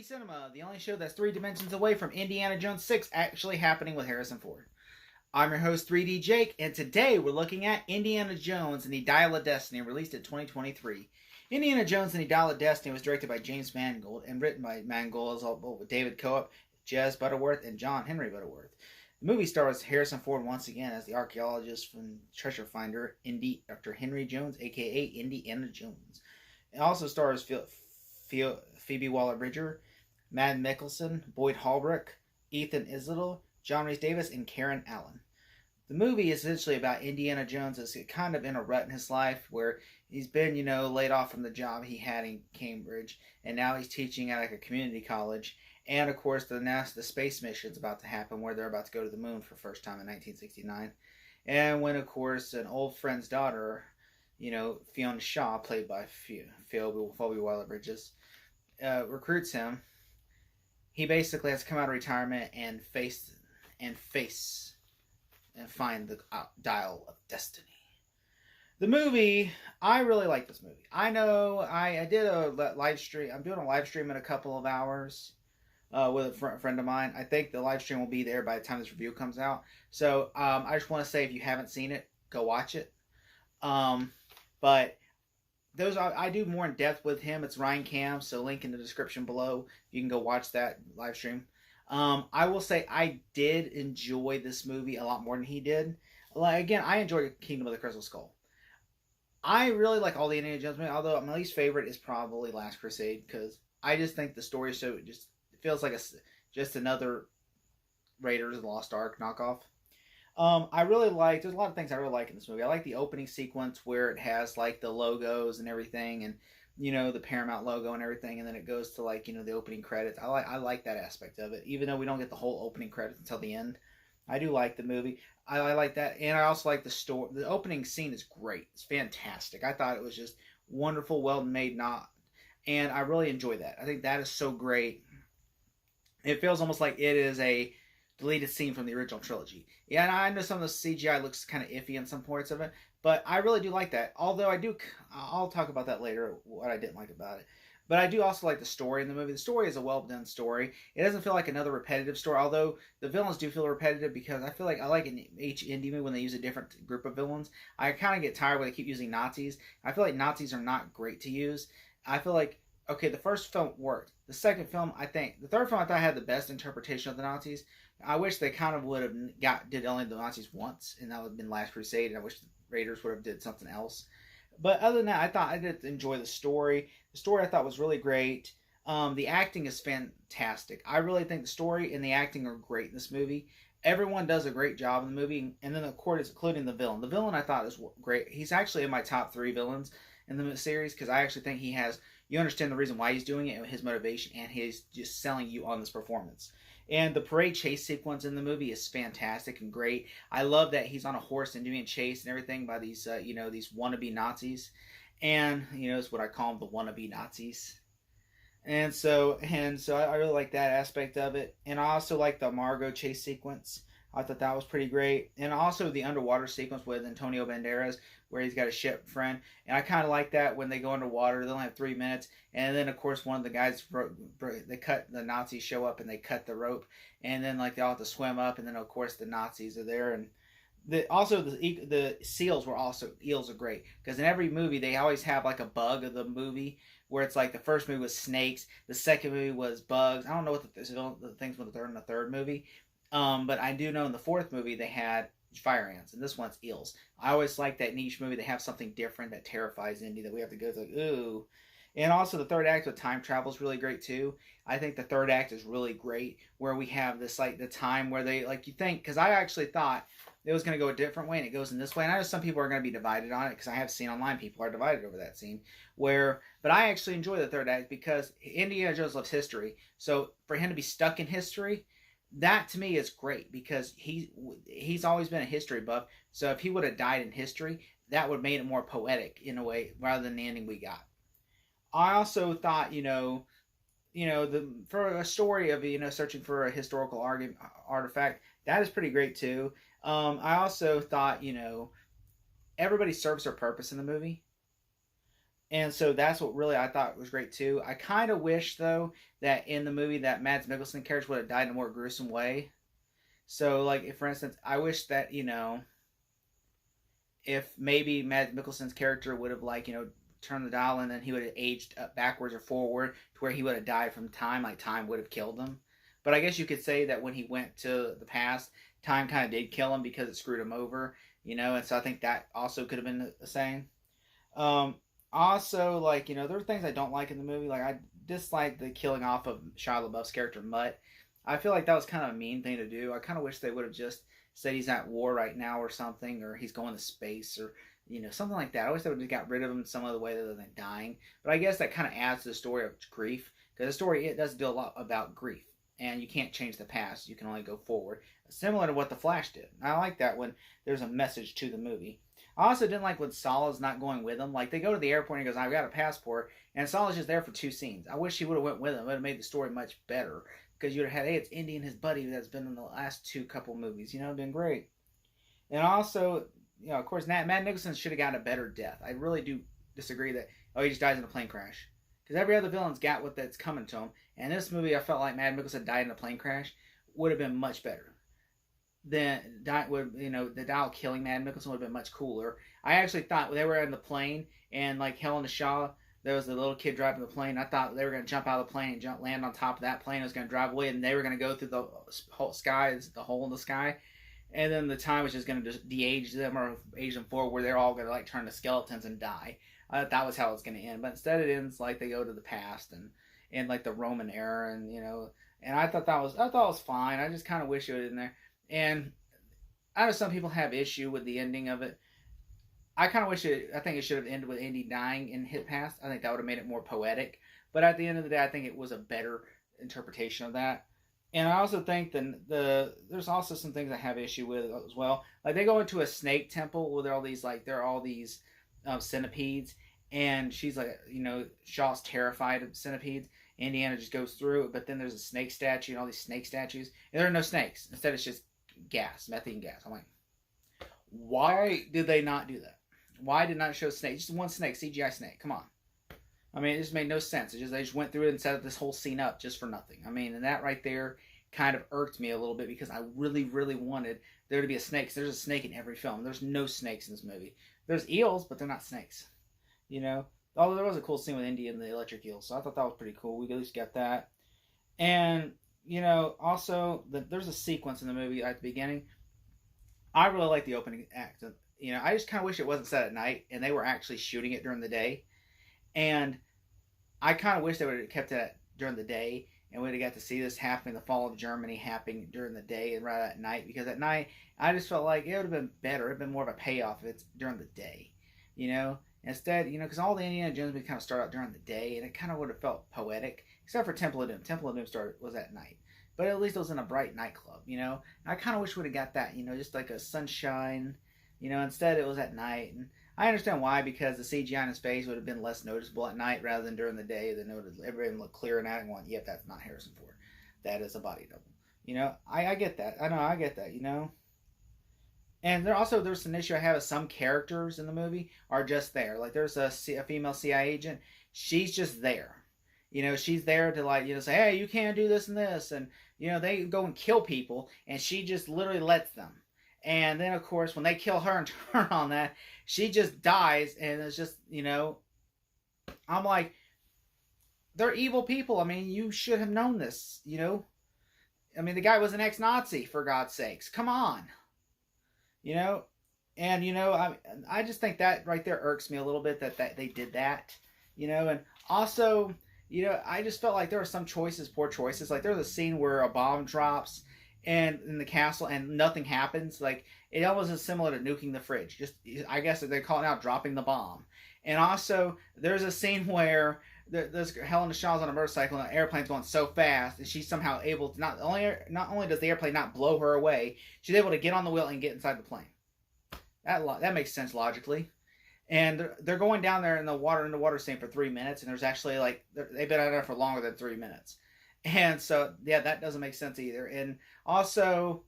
Cinema, the only show that's 3 dimensions away from Indiana Jones 6 actually happening with Harrison Ford. I'm your host, 3D Jake, and today we're looking at Indiana Jones and the Dial of Destiny, released in 2023. Indiana Jones and the Dial of Destiny was directed by James Mangold and written by Mangold, as well with David Coop, Jez Butterworth, and John Henry Butterworth. The movie stars Harrison Ford once again as the archaeologist from Treasure Finder, Dr. Henry Jones, aka Indiana Jones. It also stars Phoebe Waller-Bridger, Mads Mikkelsen, Boyd Holbrook, Ethan Isidle, John Rhys-Davies, and Karen Allen. The movie is essentially about Indiana Jones as kind of in a rut in his life where he's been, laid off from the job he had in Cambridge, and now he's teaching at a community college. And of course, the space mission's about to happen where they're about to go to the moon for the first time in 1969. And when, of course, an old friend's daughter, Fiona Shaw, played by Phoebe Waller-Bridges, recruits him, he basically has to come out of retirement and find the Dial of Destiny. The movie, I really like this movie. I know I did a live stream. I'm doing a live stream in a couple of hours with a friend of mine. I think the live stream will be there by the time this review comes out. So I just want to say, if you haven't seen it, go watch it. But those I do more in depth with him. It's Ryan Cam, so link in the description below. You can go watch that live stream. I will say I did enjoy this movie a lot more than he did. Again, I enjoyed Kingdom of the Crystal Skull. I really like all the Indiana Jones movies, although my least favorite is probably Last Crusade, because I just think the story it feels like just another Raiders of the Lost Ark knockoff. There's a lot of things I really like in this movie. I like the opening sequence where it has like the logos and everything, and the Paramount logo and everything, and then it goes to the opening credits. I like that aspect of it, even though we don't get the whole opening credits until the end. I do like the movie. I like that, and I also like the story. The opening scene is great. It's fantastic. I thought it was just wonderful, well made, and I really enjoy that. I think that is so great. It feels almost like it is a deleted scene from the original trilogy. Yeah, and I know some of the CGI looks kind of iffy in some parts of it, but I really do like that. Although I'll talk about that later, what I didn't like about it. But I do also like the story in the movie. The story is a well-done story. It doesn't feel like another repetitive story, although the villains do feel repetitive, because I feel like I like in each indie movie when they use a different group of villains. I kind of get tired when they keep using Nazis. I feel like Nazis are not great to use. I feel like, okay, the first film worked. The second film, the third film I thought had the best interpretation of the Nazis. I wish they kind of would have did only the Nazis once, and that would have been Last Crusade, and I wish the Raiders would have did something else. But other than that, I thought I did enjoy the story. The story I thought was really great. The acting is fantastic. I really think the story and the acting are great in this movie. Everyone does a great job in the movie, and then of course, including the villain. The villain I thought was great. He's actually in my top 3 villains in the series, because I actually think you understand the reason why he's doing it, and his motivation, and he's just selling you on this performance. And the parade chase sequence in the movie is fantastic and great. I love that he's on a horse and doing chase and everything by these, these wannabe Nazis. And, it's what I call them, the wannabe Nazis. And so I really like that aspect of it. And I also like the Margot chase sequence. I thought that was pretty great. And also the underwater sequence with Antonio Banderas, where he's got a ship friend. And I kind of like that when they go underwater. They only have 3 minutes. And then, of course, one of the guys, the Nazis show up and they cut the rope. And then, they all have to swim up. And then, of course, the Nazis are there. And the eels are great. Because in every movie, they always have, a bug of the movie. Where it's the first movie was snakes. The second movie was bugs. I don't know what the things were in the third movie. But I do know in the fourth movie they had fire ants, and this one's eels. I always like that in each movie they have something different that terrifies Indy that we have to go through. Ooh. And also the third act with time travel is really great too. I think the third act is really great, where we have this the time where they you think, because I actually thought it was going to go a different way and it goes in this way. And I know some people are going to be divided on it, because I have seen online people are divided over that scene. But I actually enjoy the third act because Indiana Jones loves history. So for him to be stuck in history, that to me is great, because he's always been a history buff. So if he would have died in history, that would have made it more poetic in a way, rather than the ending we got. I also thought, for a story of searching for a historical artifact, that is pretty great too. I also thought everybody serves their purpose in the movie. And so that's what really I thought was great too. I kind of wish though that in the movie that Mads Mikkelsen character would have died in a more gruesome way. So like if for instance, I wish that if maybe Mads Mikkelsen's character would have like turned the dial and then he would have aged up backwards or forward to where he would have died from time, like time would have killed him. But I guess you could say that when he went to the past, time kind of did kill him because it screwed him over, and so I think that also could have been the same. Um, Also, like, there are things I don't like in the movie. Like, I dislike the killing off of Shia LaBeouf's character, Mutt. I feel like that was kind of a mean thing to do. I kind of wish they would have just said he's at war right now or something, or he's going to space, or, something like that. I wish they would have got rid of him some other way other than dying. But I guess that kind of adds to the story of grief, because the story, it does do a lot about grief. And you can't change the past. You can only go forward. Similar to what The Flash did. I like that when there's a message to the movie. I also didn't like when Salah's not going with him. Like, they go to the airport and he goes, I've got a passport. And Salah's just there for 2 scenes. I wish he would have went with him. It would have made the story much better. Because you would have had, hey, it's Indy and his buddy that's been in the last 2 couple movies. It'd been great. And also, of course, Matt Nicholson should have gotten a better death. I really do disagree that, he just dies in a plane crash. Because every other villain's got what that's coming to him. And this movie, I felt like Matt Nicholson died in a plane crash would have been much better. Then the Dial killing Matt Nicholson would have been much cooler. I actually thought they were in the plane and like Hell in the Shaw, there was the little kid driving the plane. I thought they were going to jump out of the plane and land on top of that plane. It was going to drive away, and they were going to go through the whole sky, the hole in the sky. And then the time was just going to just de-age them or age them forward, where they're all going to like turn to skeletons and die. That was how it's going to end. But instead, it ends like they go to the past and like the Roman era, and and I thought it was fine. I just kind of wish it was in there. And I know some people have issue with the ending of it. I kind of wish I think it should have ended with Indy dying in Hit Past. I think that would have made it more poetic. But at the end of the day, I think it was a better interpretation of that. And I also think there's also some things I have issue with as well. Like they go into a snake temple where there are all these centipedes, and she's like, Shaw's terrified of centipedes. Indiana just goes through it, but then there's a snake statue and all these snake statues, and there are no snakes. Instead, it's just gas, methane gas. I'm like, why did they not do that? Why did not show snake? Just one snake, CGI snake. Come on. I mean, it just made no sense. They just went through it and set this whole scene up just for nothing. I mean, and that right there kind of irked me a little bit because I really, really wanted there to be a snake. There's a snake in every film. There's no snakes in this movie. There's eels, but they're not snakes. Although there was a cool scene with Indy and the electric eel, so I thought that was pretty cool. We at least got that. And, also, there's a sequence in the movie at the beginning. I really like the opening act. I just kind of wish it wasn't set at night and they were actually shooting it during the day. And I kind of wish they would have kept it during the day and we'd have got to see this happening, the fall of Germany happening during the day and right at night. Because at night, I just felt like it would have been better. It would have been more of a payoff if it's during the day, Instead, because all the Indiana Jones movies kind of start out during the day, and it kind of would have felt poetic, except for Temple of Doom. Temple of Doom was at night, but at least it was in a bright nightclub. I kind of wish we would have got that. Just like a sunshine. Instead it was at night, and I understand why, because the CGI in his face would have been less noticeable at night rather than during the day. Then everybody would look clear and at it and going, "Yep, that's not Harrison Ford. That is a body double." I get that. I get that. And there's an issue I have with some characters in the movie are just there. Like there's a female CIA agent. She's just there. She's there to say, hey, you can't do this and this. And, they go and kill people. And she just literally lets them. And then, of course, when they kill her and turn on that, she just dies. And it's just, I'm like, they're evil people. I mean, you should have known this, I mean, the guy was an ex-Nazi, for God's sakes. Come on. I just think that right there irks me a little bit that they did that, and also, I just felt like there were some poor choices. Like there's a scene where a bomb drops and in the castle and nothing happens. Like it almost is similar to nuking the fridge. Just, I guess they call it now dropping the bomb. And also there's a scene where there's Helen Shaw's on a motorcycle and the airplane's going so fast, and she's somehow able to not only does the airplane not blow her away, she's able to get on the wheel and get inside the plane. That makes sense logically. And they're going down there in the water scene for 3 minutes, and there's actually they've been out there for longer than 3 minutes. And so yeah, that doesn't make sense either. And also,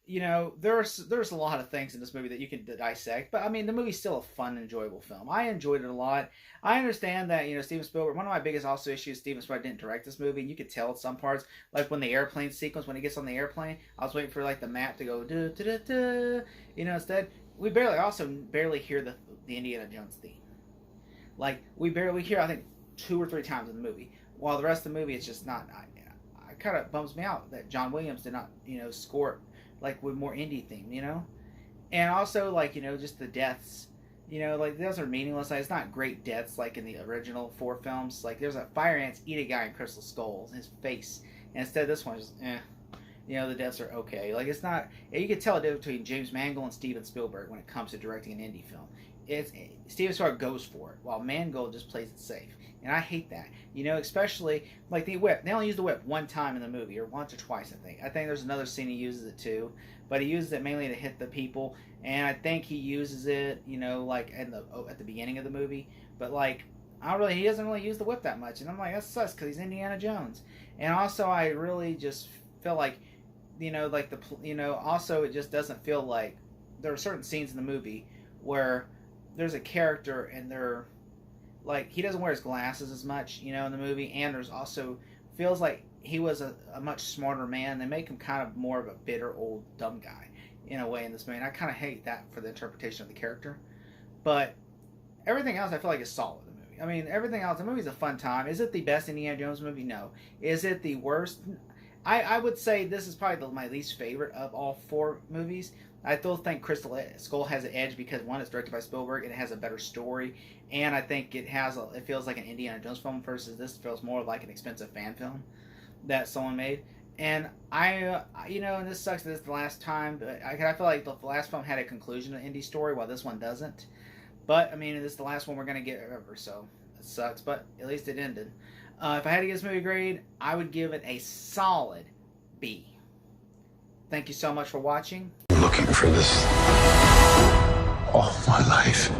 you know, there's a lot of things in this movie that you can dissect, but I mean, the movie's still a fun, enjoyable film. I enjoyed it a lot. I understand that, you know, Steven Spielberg. One of my biggest also issues, Steven Spielberg didn't direct this movie. And you could tell at some parts, like when the airplane sequence, when he gets on the airplane, I was waiting for like the map to go da da da da. You know, instead we barely hear the Indiana Jones theme. Like we hear, I think, 2 or 3 times in the movie. While the rest of the movie, it's just not. I kind of bums me out that John Williams did not, you know, score like with more indie theme, you know, and also like, you know, just the deaths, you know, like those are meaningless. Like, it's not great deaths like in the original 4 films. Like there's a fire ants eat a guy in Crystal Skull, his face, and instead this one's just you know, the deaths are okay. Like it's not. You can tell a difference between James Mangold and Steven Spielberg when it comes to directing an indie film. It's Steven Spielberg goes for it, while Mangold just plays it safe, and I hate that. You know, especially like the whip. They only use the whip one time in the movie, or once or twice, I think. I think there's another scene he uses it too, but he uses it mainly to hit the people, and I think he uses it, you know, like at the beginning of the movie. But like, he doesn't really use the whip that much, and I'm like, that sucks because he's Indiana Jones. And also, I really just feel like, you know, like also it just doesn't feel like there are certain scenes in the movie where there's a character and they're like, he doesn't wear his glasses as much, you know, in the movie, and there's also feels like he was a much smarter man. They make him kind of more of a bitter old dumb guy in a way in this movie, and I kind of hate that for the interpretation of the character. But everything else I feel like is solid in the movie. I mean, everything else, the movie's a fun time. Is it the best Indiana Jones movie? No. Is it the worst? I would say this is probably my least favorite of all 4 movies. I still think Crystal Skull has an edge because, one, it's directed by Spielberg and it has a better story, and I think it feels like an Indiana Jones film versus this feels more like an expensive fan film that someone made. And you know, and this sucks that this is the last time, but I feel like the last film had a conclusion, an indie story, while this one doesn't. But I mean, this is the last one we're gonna get ever, so it sucks. But at least it ended. If I had to give this movie a grade, I would give it a solid B. Thank you so much for watching. Looking for this all my life.